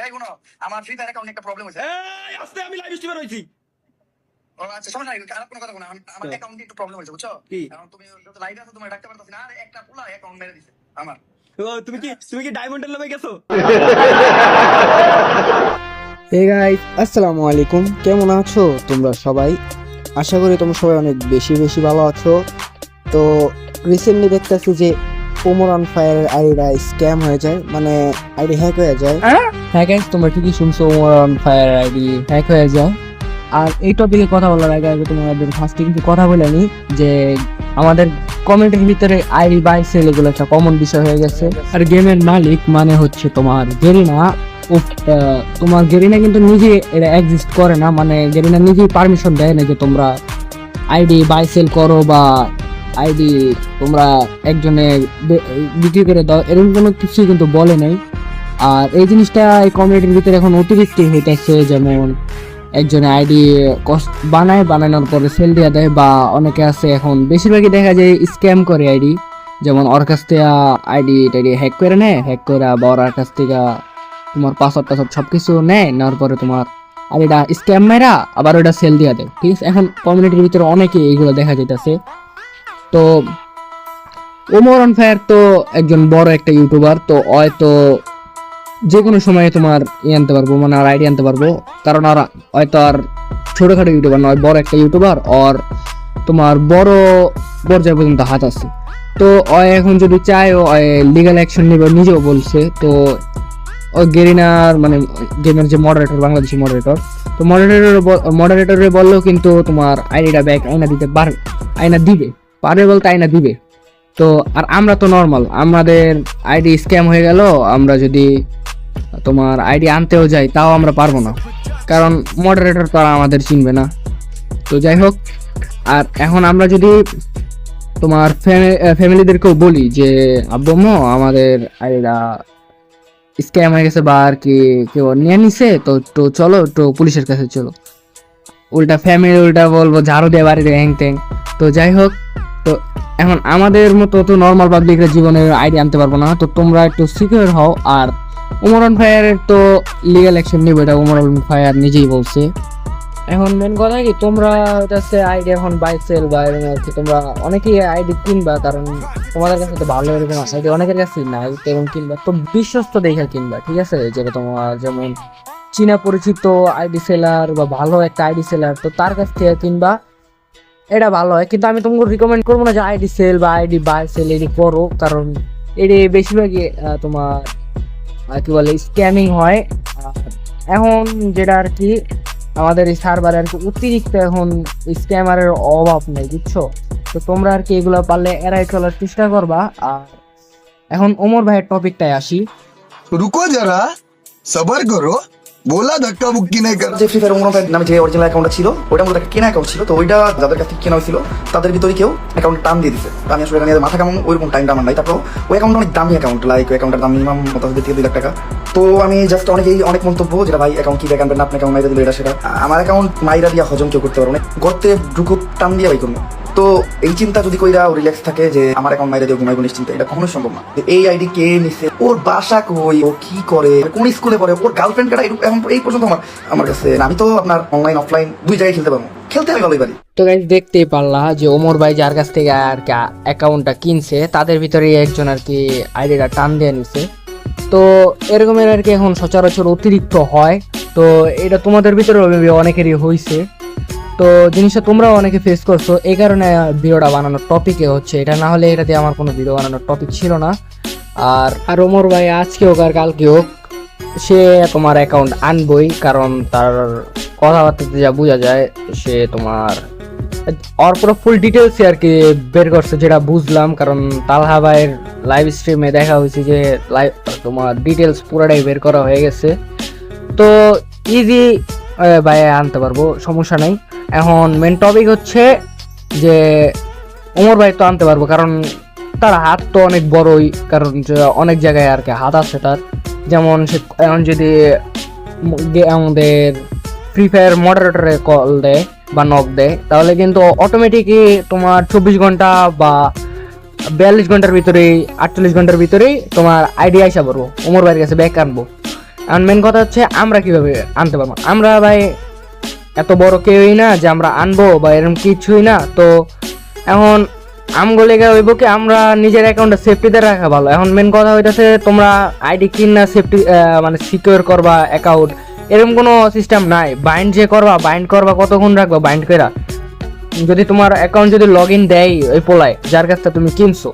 এই শুনো, আমার ফ্রি ফায়ার অ্যাকাউন্টে একটা প্রবলেম হয়েছে। এই আস্তে, আমি লাইভ স্ট্রিমে রইছি। ও আচ্ছা, সমস্যা নাই, খারাপ কোনো কথা বলো না। আমার অ্যাকাউন্টে একটু প্রবলেম হয়েছে, বুঝছো? কি? এখন তুমি যত লাইভে আছো তোমার ডাকতে পারতাছি না, আর একটা পুলা অ্যাকাউন্ট মেরে দিছে আমার। ও, তুমি কি ডায়মন্ডের লোভে গেছো? হে গাইস, আসসালামু আলাইকুম। কেমন আছো তোমরা সবাই? আশা করি তোমরা সবাই অনেক বেশি ভালো আছো। তো রিসেন্টলি দেখতেছি যে ওমর অন ফায়ারের আইডিটা স্ক্যাম হয়ে যায়, মানে আইডি হ্যাক হয়ে যায়। হ্যাঁ গাইস, তোমরা ঠিকই শুনছো, Omar on fire ID hack হয়ে যায়। আর এই টপিকে কথা বলার আগে তোমাদের ফার্স্টে কিছু কথা বলে নি যে আমাদের কমেন্টের ভিতরে আইডি বাই সেল এগুলো একটা কমন বিষয় হয়ে গেছে। আর গেমের মালিক মানে হচ্ছে তোমার গেরিনা। তোমার গেরিনা কিন্তু নিজে এটা এক্সিস্ট করে না, মানে গেরিনা নিজেই পারমিশন দেয় না যে তোমরা আইডি বাই সেল করো বা আইডি তোমরা একজনে বিক্রি করে দাও, এরকম কোনো কিছুই কিন্তু বলে নাই। আর এই জিনিসটা এই কমিউনিটির ভিতরে এখন অতিরিক্ত হইতেছে, যেমন একজনে আইডি বানানোর পরে সেল দিয়ে দেয়, বা অনেকে আছে এখন বেশিরভাগই দেখা যায় স্ক্যাম করে আইডি, যেমন ওর কাছ থেকে আইডি টাইডি হ্যাক করে নেয়, হ্যাক করে বা ওর কাছ থেকে তোমার পাসওয়ার্ড টাসওয়ার্ড সব কিছু নেওয়ার পরে তোমার আইডিটা স্ক্যাম মেরা আবার ওটা সেল দিয়ে দেয়। ঠিক আছে, এখন কমিউনিটির ভিতরে অনেকে এইগুলো দেখা যাইতেছে। তো ওমর অন ফায়ার তো একজন বড় একটা ইউটিউবার, তো হয়তো যে কোনো সময় তোমার আনতে পারবো, মানে আর আইডি আনতে পারবো, কারণ আর হয়তো আর ছোটখাটো ইউটিউবার নয়, বড় একটা ইউটিউবার, আর তোমার বড় পর্যায়ে পর্যন্ত হাত আছে। তো এখন যদি চায় ও লিগাল অ্যাকশন নেবে, নিজেও বলছে। তো ও গেরিনার মানে গেমের যে মডারেটর, বাংলাদেশি মডারেটর, তো মডারেটরে বললেও কিন্তু তোমার আইডিটা ব্যাক আইনা দিতে পারবে বলতে আইনা দিবে। তো আর আমরা তো নর্মাল, আমাদের আইডি স্ক্যাম হয়ে গেল, আমরা যদি তোমার আইডি আনতেও যাই তাও আমরা পারবো না, কারণ মডারেটর তো আর আমাদের চিনবে না। তো যাই হোক, আর এখন আমরা যদি তোমার ফ্যামিলিদেরকেও বলি যে আব্বু আমাদের আইডিটা স্ক্যাম হয়ে গেছে বা আর কি কেউ নিয়ে নিছে, তো চলো একটু পুলিশের কাছে চলো, উল্টা বলবো ঝাড়ু দিয়ে বাড়ি দিয়ে হ্যাং ট্যাং। তো যাই হোক, তো এখন আমাদের মতো তো নর্মাল পাবলিকের জীবনে আইডি আনতে পারবো না। তো তোমরা একটু সিকিউর হও। আর ওমর অন ফায়ারের তো লিগাল অ্যাকশন নেবে, এটা ওমর অন ফায়ার নিজেই বলছে। এখন মেন কথা কি, তোমরা হচ্ছে আইডি এখন বাই সেল বা এরকম আর কি, তোমরা অনেকেই আইডি কিনবা, কারণ তোমাদের কাছে তো ভালো এরকম আইডি অনেকের কাছে নাই, তো এরকম কিনবা তো বিশ্বস্ত দেখে কিনবা, ঠিক আছে? যেটা তোমার যেমন চীনা পরিচিত আইডি সেলার বা ভালো একটা আইডি সেলার, তো তার কাছ থেকে কিনবা, এটা ভালো হয়। কিন্তু আমি তোমাকে রিকমেন্ড করবো না যে আইডি সেল বা আইডি বাই সেল এটি করো, কারণ এটি বেশিরভাগই তোমার কি বলে স্ক্যামিং হয়। এখন যেটা আর কি আমাদের এই সার্ভারে আর কি অতিরিক্ত এখন স্ক্যামারের অভাব নেই, বুঝছো? তো তোমরা আর কি এগুলো পারলে এড়াই চলার চেষ্টা করবা। আর এখন ওমর ভাইয়ের টপিকটায় আসি। रुको जरा सबर करो बोला धक्का मुक्की नहीं कर। যে ফ্রি ফায়ার ওমর নামে যে অরিজিনাল অ্যাকাউন্টটা ছিল, ওটা মূলত একটা কেনা অ্যাকাউন্ট ছিল। তো ওইটা যাদের কাছ থেকে কেনা হয়েছিল তাদের ভিতরে কেউ অ্যাকাউন্ট টান দিয়ে দিচ্ছে। তো আমি আসলে এটা নিয়ে মাথা কেমন ওইরকম টাইমটা আমার নাই। তারপর ওই অ্যাকাউন্টটা অনেক দামি অ্যাকাউন্ট, লাইক ওই অ্যাকাউন্টের দাম মিনিমাম 2 লাখ টাকা। তো আমি জাস্ট অনেক মন্তব্য, যেটা ভাই অ্যাকাউন্ট কি দেখাবেন না, আপনি অ্যাকাউন্ট মাইরা দিল এটা সেটা। আমার অ্যাকাউন্ট মাইরা দিয়া হজম কেউ করতে পারবো না, গর্তে ঢুকু টান দিয়ে ভাই করবো। তো এই চিন্তা যদি কইরা রিল্যাক্স থাকে যে আমার অ্যাকাউন্ট মাইরা দিয়ে ঘুমাইবো নিশ্চিন্তে, এটা কখনোই সম্ভব না। এই আইডি কে নিছে, ওর বাসা কই, ও কি করে, কোন স্কুলে পড়ে, ওর গার্লফ্রেন্ড কাটা, এখন এই পর্যন্ত আমার কাছে। আমি তো আপনার অনলাইন অফলাইন দুই জায়গায় খেলতে পারবো, খেলতে আমি ভালোই পারি। তো গাইস, দেখতেই পারলা যে ওমর ভাই যার কাছ থেকে আর কি অ্যাকাউন্টটা কিনছে, তাদের ভিতরে একজন আর কি আইডিটা টান দিয়ে নিছে। তো এরকমের আর কি এখন সচরাচর অতিরিক্ত হয়। তো এটা তোমাদের ভিতরে অনেকেরই হয়েছে। তো জিনিসটা তোমরাও অনেকে ফেস করছো, এই কারণে ভিডিওটা বানানোর টপিকে হচ্ছে এটা, না হলে এটাতে আমার কোনো ভিডিও বানানোর টপিক ছিল না। আর ওমর ভাই আজকে হোক আর কালকে হোক সে তোমার অ্যাকাউন্ট আনবই, কারণ তার কথাবার্তাতে যা বোঝা যায় সে তোমার ওর পুরো ফুল ডিটেলস আর কি বের করছে, যেটা বুঝলাম। কারণ তালহা ভাইয়ের লাইভ স্ট্রিমে দেখা হয়েছে যে তোমার ডিটেলস পুরোটাই বের করা হয়ে গেছে। তো ইজি ভাই আনতে পারবো, সমস্যা নাই। এখন মেন টপিক হচ্ছে যে ওমর ভাই তো আনতে পারবো, কারণ তার হাত তো অনেক বড়ই, কারণ অনেক জায়গায় আর কি হাত আছে তার। যেমন সে এখন যদি আমাদের ফ্রি ফায়ার মডারেটরে কল দেয় বা নক দেয়, তাহলে কিন্তু অটোমেটিকই তোমার 24 ঘন্টা বা 42 ঘন্টার ভিতরেই 48 ঘন্টার ভিতরেই তোমার আইডি আইসা পড়বো, ওমর ভাইয়ের কাছে ব্যাক আনবো। এখন মেন কথা হচ্ছে আমরা কিভাবে আনতে পারবো, আমরা ভাই এত বড় কেউই না যে আমরা আনবো বা এরকম কিছুই না। তো এখন আমগো লেগে হইব কি আমরা নিজের অ্যাকাউন্টে সেফটিতে রাখা ভালো। এখন মেন কথা হইতেছে তোমরা আইডি কিনা সেফটি মানে সিকিউর করবা অ্যাকাউন্ট, এরকম কোনো সিস্টেম নাই। বাইন্ড যে বাইন্ড করবা কতক্ষণ রাখবা বাইন্ড করা, যদি তোমার অ্যাকাউন্ট যদি লগ ইন দেয় ওই পোলায় যার কাছ থেকে তুমি কিনছো,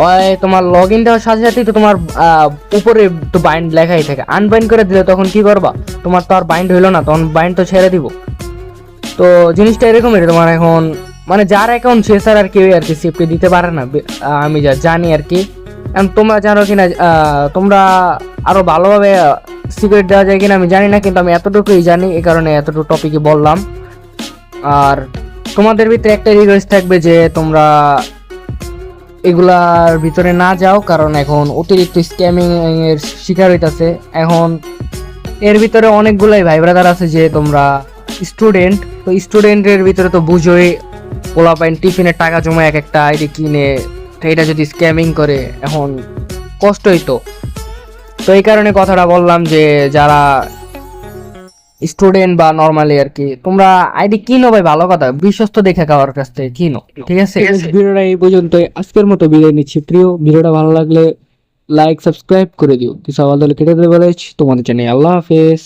ওই তোমার লগ ইন দেওয়ার সাথে সাথেই তো তোমার উপরে তো বাইন্ড লেখাই থাকে। আনবাইন্ড করে দিলে তখন কি করবা, তোমার তো আর বাইন্ড হইলো না, তখন বাইন্ড তো ছেড়ে দিব। তো জিনিসটা এরকমই, তোমার এখন মানে যার অ্যাকাউন্ট সে স্যার আর কেউ আর কি সেফটি দিতে পারে না, আমি যা জানি আর কি। এখন তোমরা জানো কিনা, তোমরা আরো ভালোভাবে সিক্রেট দেওয়া যায় কিনা আমি জানি না, কিন্তু আমি এতটুকুই জানি, এই কারণে এতটুকু টপিকে বললাম। আর তোমাদের ভিতরে একটা রিকোয়েস্ট থাকবে যে তোমরা এগুলার ভিতরে না যাও, কারণ এখন অতিরিক্ত স্ক্যামিং এর শিকার হইতাছে। এখন এর ভিতরে অনেকগুলাই ভাই ব্রাদার আছে যে তোমরা স্টুডেন্ট, তো স্টুডেন্টের ভিতরে তো বুঝোই পোলাপাইন টিফিনের টাকা জমা এক একটা আইডি কিনে, তো এটা যদি স্ক্যামিং করে এখন কষ্টই তো। তো এই কারণে কথাটা বললাম যে যারা স্টুডেন্ট বা নরমালি আর কি তোমরা আইডি কিনো ভাই, ভালো কথা, বিশ্বস্ত দেখে কারোর কাছ থেকে কিনো, ঠিক আছে। ভিডিওটা এই পর্যন্ত, আজকের মতো বিদায় নিচ্ছি। প্রিয় ভিডিওটা ভালো লাগলে লাইক সাবস্ক্রাইব করে দিও। কিছু আবার কেটে দেবে, তোমাদের জানাই আল্লাহ হাফেজ।